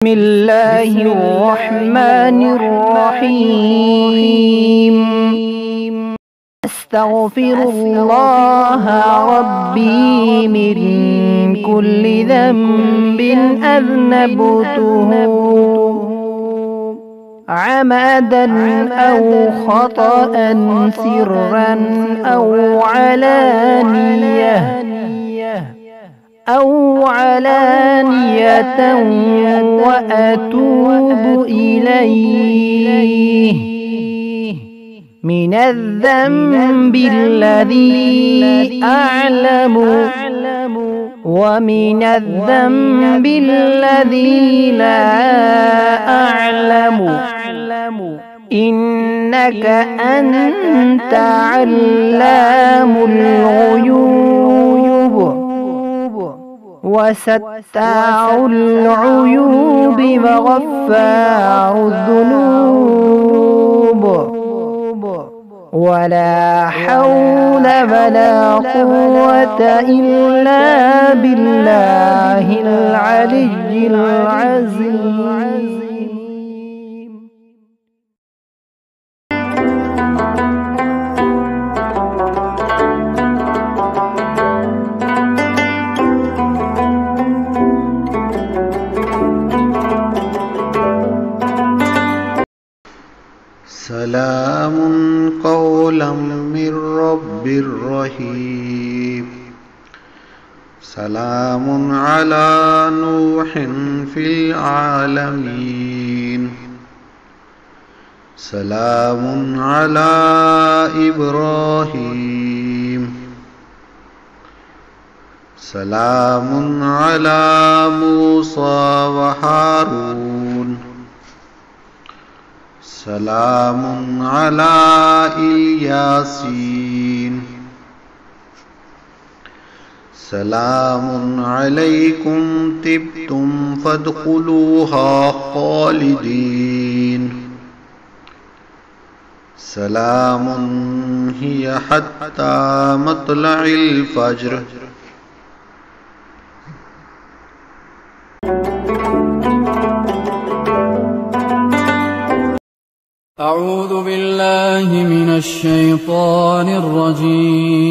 بسم الله الرحمن الرحيم. أستغفر الله ربي من كل ذنب أذنبته عمدا أو خطأ سرا أو علانية وأتوب إليه من الذنب الذي أعلم ومن الذنب الذي لا أعلم إنك أنت علام الغيوب وستار العيوب وغفار الذنوب ولا حول ولا قوة إلا بالله العلي العظيم. سلام قولا من رب رحيم. سلام على نوح في العالمين. سلام على إبراهيم. سلام على موسى وهارون. سلام على الياسين. سلام عليكم طبتم فادخلوها خالدين. سلام هي حتى مطلع الفجر. أعوذ بالله من الشيطان الرجيم.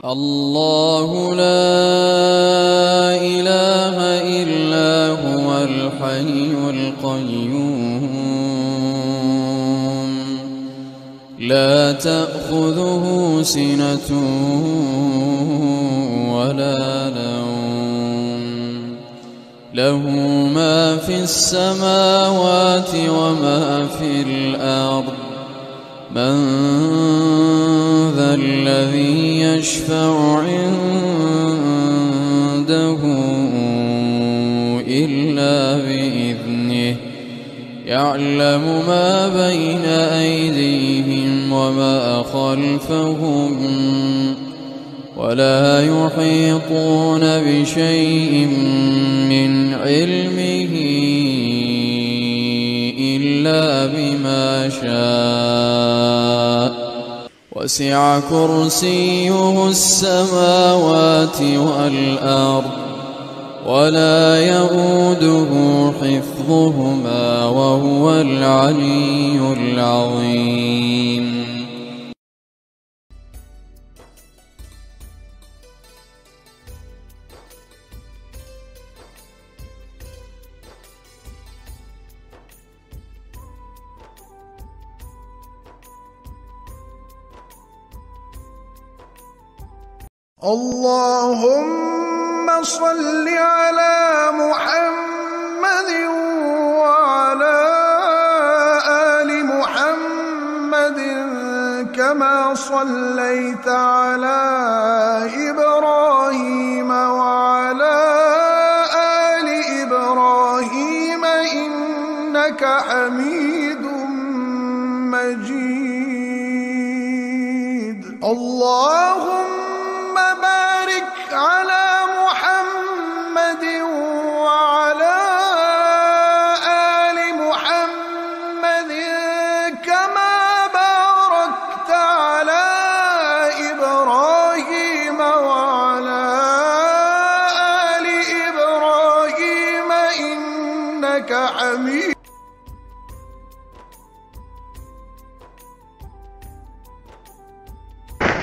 الله لا إله إلا هو الحي القيوم لا تأخذه سنة ولا نوم له ما في السماوات وما في الأرض من ذا الذي يشفع عنده إلا بإذنه يعلم ما بين أيديهم وما خلفهم ولا يحيطون بشيء من علمه إلا بما شاء وسع كرسيه السماوات والأرض ولا يئوده حفظهما وهو العلي العظيم. اللهم صل على محمد وعلى آل محمد كما صليت على إبراهيم وعلى آل إبراهيم إنك حميد مجيد. اللهم بارك على محمد وعلى آل محمد كما باركت على إبراهيم وعلى آل إبراهيم إنك حميد.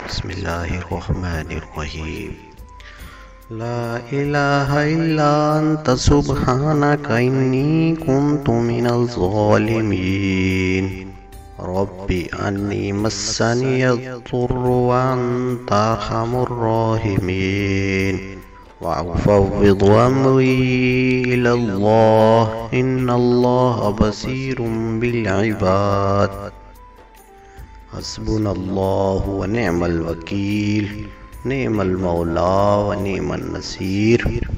بسم الله الرحمن الرحيم. لا إله إلا أنت سبحانك إني كنت من الظالمين. رب أني مسني الضر وأنت أرحم الراحمين. وأفوض أمري إلى الله إن الله بصير بالعباد. حسبنا الله ونعم الوكيل، نعم المولى ونعم النصير.